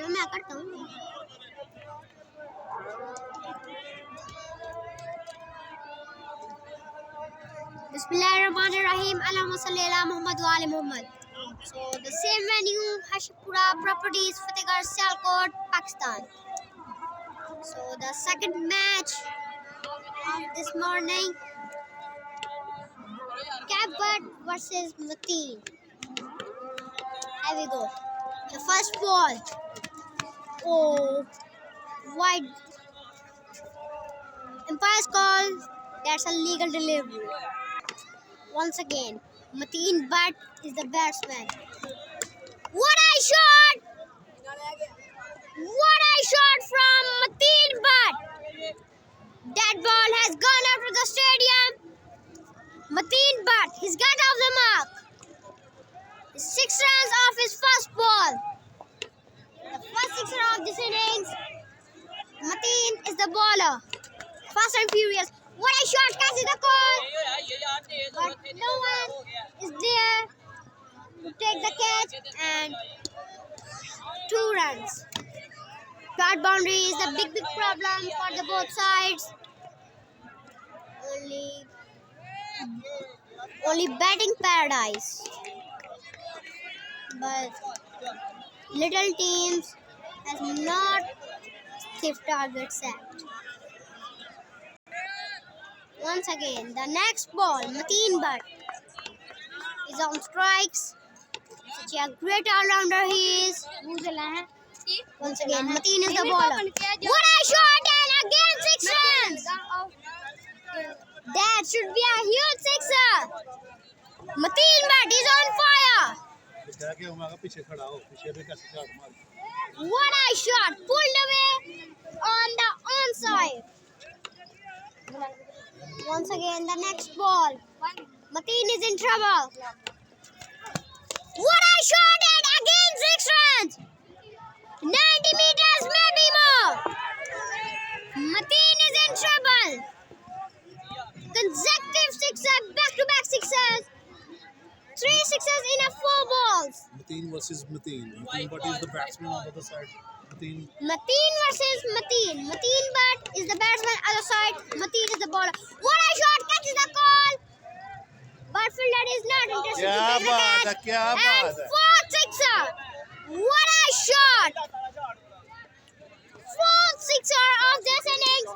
मैं करता हूँ। Bismillahirrahmanirrahim. Allahumma salli ala Muhammad wa ali Muhammad. So the same venue, Hashipura Properties, Fatehgarh, Sialkot, Pakistan. So the second match of this morning, Cabot versus Mateen. Here we go. The first ball. Oh, wide. Umpire's call. That's a legal delivery. Once again, Mateen Butt is the batsman. What a shot! What a shot from Mateen Butt! That ball has gone out of the stadium. Mateen Butt, he's got off the mark. 6 runs off his first ball. The first sixer of this innings. Mateen is the bowler. Fast and furious. What a shot! Catches the call. But no one is there to take the catch, and 2 runs. Short boundary is the big problem for the both sides. Only batting paradise. But little teams has not stiff target set. Once again, the next ball, Mateen Butt is on strikes. Such a great all-rounder he is. Once again, Mateen is the bowler. What a shot, and again 6 runs! That should be a huge sixer. Mateen Butt is on fire. What a shot, pulled away on the onside. Once again, the next ball. Mateen is in trouble. What a shot, and again 6 runs. 90 meters, maybe more. Mateen is in trouble. Consecutive sixers, back-to-back sixers. 3 sixers in a 4 balls. Mateen versus Mateen. Mateen Butt is the batsman on the other side. Mateen versus Mateen. Mateen Butt is the batsman, other side. Mateen is the bowler. What a shot! Catches the call. But fielder is not interested to take the catch. And 4th sixer. What a shot! 4th sixer of this innings.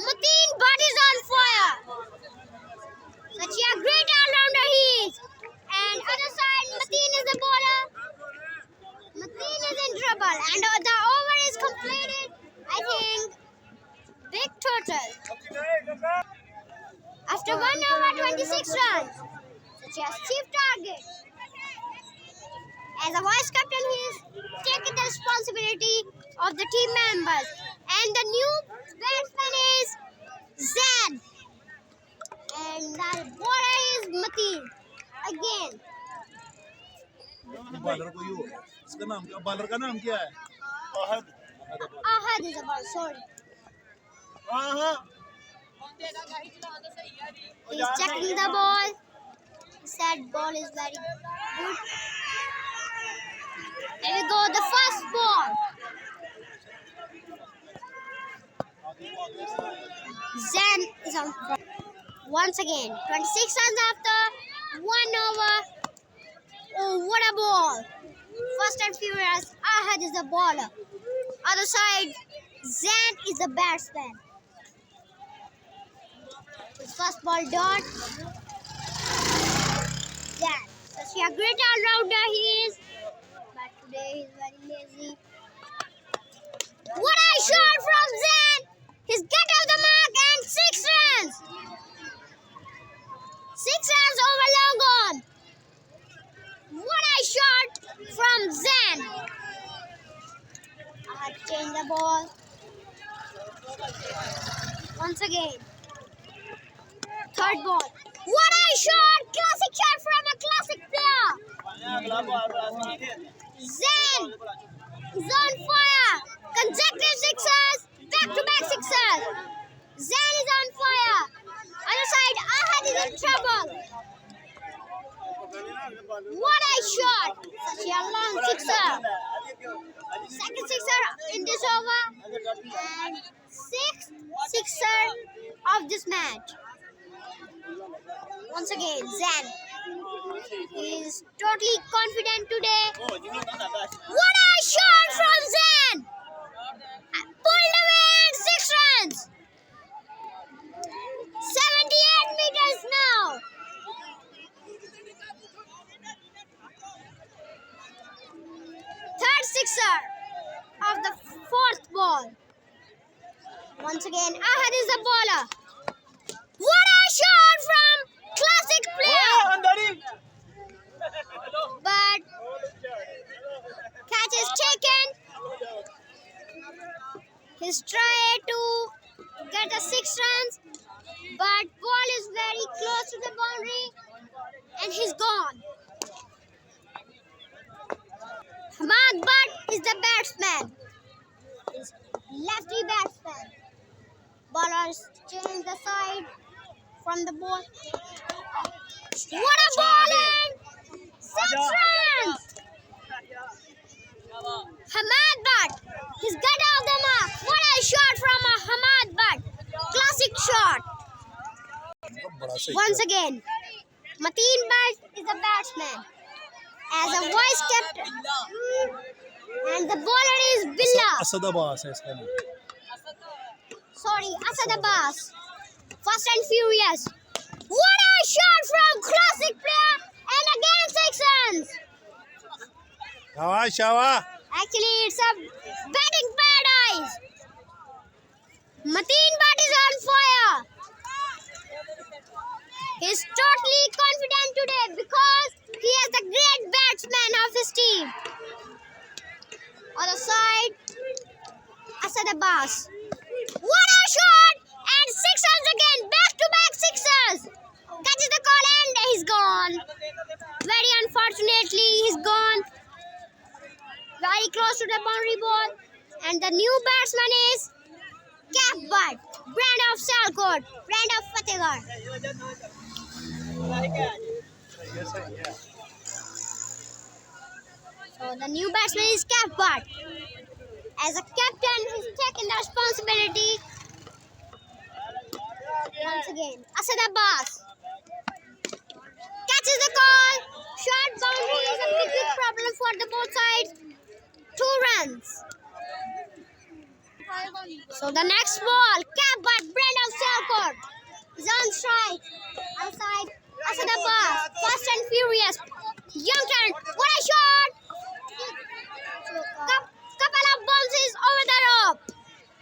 Mateen Butt is on fire. Such a great all-rounder he is. And other side, Mateen is the bowler. Mateen is in trouble, and the over is completed. I think big total. After 1 over 26 runs, such a chief target. As a vice captain, he is taking the responsibility of the team members, and the new batsman is Zan, and the bowler is Mateen again. Bowler को यो इसका नाम क्या bowler का नाम क्या है Ahad is about sorry. He's checking the ball. He said ball is very good. There we go, the first ball. Zen is on front. Once again, 26 runs after 1 over. Oh, what a ball! Fast and furious, Ahad is the bowler. Other side, Zan is the batsman. His first ball dot. Zan, such a great all-rounder he is. But today he's very lazy. What a shot from Zan! He's got off the mark and 6 runs! 6 runs over long on. What a shot from Zan! I had to change the ball. Once again. 3rd ball. What a shot! Classic shot from a classic player. Zan is on fire. Consecutive sixers. Back-to-back sixers. Zan is on fire. Other side, Ahad is in trouble. What a shot! Such a long sixer. Second sixer in this over and sixth sixer of this match. Once again, Zen. He is totally confident today. What a shot from Zen! Pulled away in 6 runs. 78 meters now. Third sixer of the 4th ball. Once again, Ahad is the bowler. What a shot from classic player! But catch is taken. He's tried to get a 6 runs, but ball is very close to the boundary and he's gone. Hamad Butt is the batsman. He's lefty batsman. Bowlers change the side from the ball. What a ball and 6 runs! Hamad Butt, he's got off the mark. What a shot from a Hamad Butt. Classic shot. Once again, Mateen Butt is the batsman. As a vice captain. And the bowler is Billah. Asad Abbas है इसका नाम. Sorry, Asad Abbas. Fast and furious. What a shot from classic player and again 6 runs. Shawa. Actually, it's a batting paradise. Mateen Butt is on fire. He's totally confident today because he is the great batsman of his team. Other side, Asad Abbas. What a shot! And 6 runs again. Back-to-back sixers. Catches the call and he's gone. Very unfortunately, he's gone. Very close to the boundary ball. And the new batsman is Cap Butt, brand of Salkot, brand of Fatehgarh. So the new batsman is Cap Butt. As a captain, he's taken the responsibility. Once again, Asad Abbas catches the call. Short boundary is a big problem for the both sides. 2 runs. So the next ball, Cap Butt, brand of Salkot, is on strike. Outside, Asad Abbas, fast and furious. Young talent, what a shot! Couple of bounces over the rope.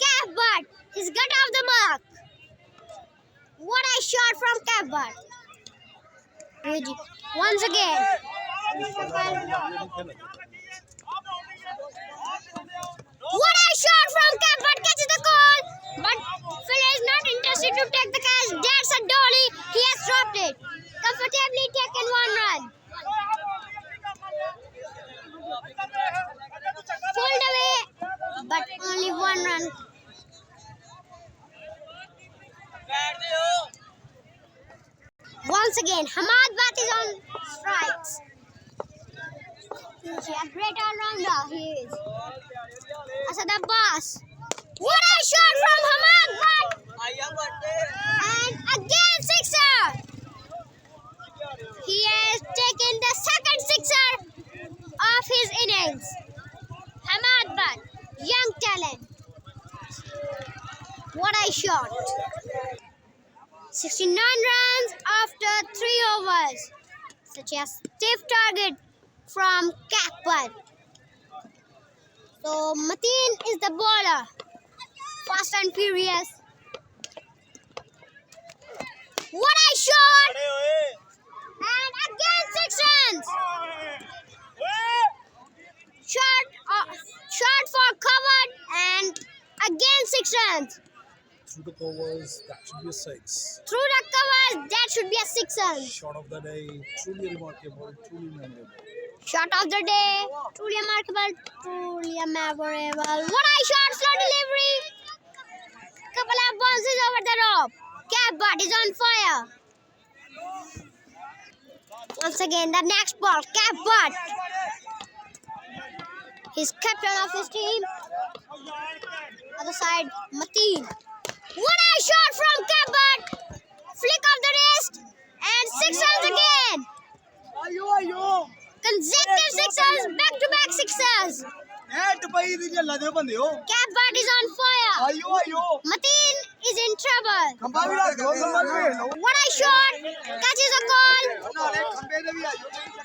Cap Butt, he's got off the mark. What a shot from Cap Butt. Once again. What a shot from Cap Butt, catches the call. But Phil is not interested to take the catch. That's a dolly. He has dropped it. Comfortably taken 1 run. Pulled away, but only 1 run. Once again, Hamad Butt is on strikes. He's a great all-rounder, he is. Asad Abbas. What a shot from Hamad Butt! And again sixer! He has taken the second sixer of his innings. Hamad Butt, young talent. What a shot! 69 runs after 3 overs. Such a stiff target from Cap Butt. So Mateen is the bowler. Fast and furious. What a shot! And again 6 runs. Shot for covered and again 6 runs. Through the covers, that should be a 6. Through the covers, that should be a 6 runs. Shot of the day, truly remarkable, truly memorable. Shot of the day, truly remarkable, truly memorable. What a shot, slow delivery. Couple of bounces over the rope. Cap Butt is on fire. Once again, the next ball, Cap Butt. He's captain of his team. Other side, Mateen. What a shot from Cabot! Flick of the wrist and 6 runs again. Consecutive sixes, back-to-back sixes. Cabot is on fire. Mateen is in trouble. What a shot! Catches a call.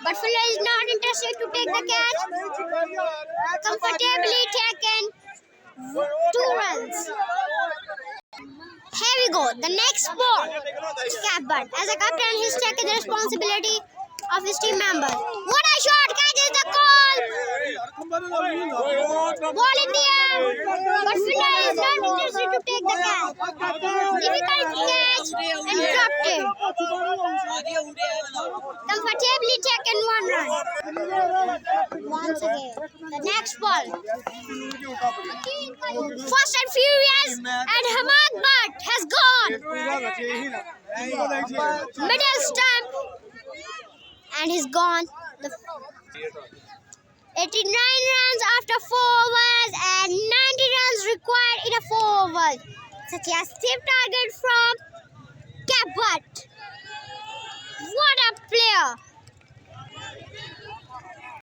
But Fuller is not interested to take the catch. Comfortably taken. 2 runs. Here we go. The next ball is Cabot. As a captain, he's taken the responsibility of his team members. What a shot! Catches the call. Ball in the air. But Fuller is not interested to take the catch. Difficult catch and dropped it. Comfortably taken 1 run. Once again, the next ball. Fast and furious, and Hamad Butt has gone. Middle stump, and he's gone. 89 runs after 4 overs and 90 runs required in a 4 overs. Such a stiff target from Cabot. What a player!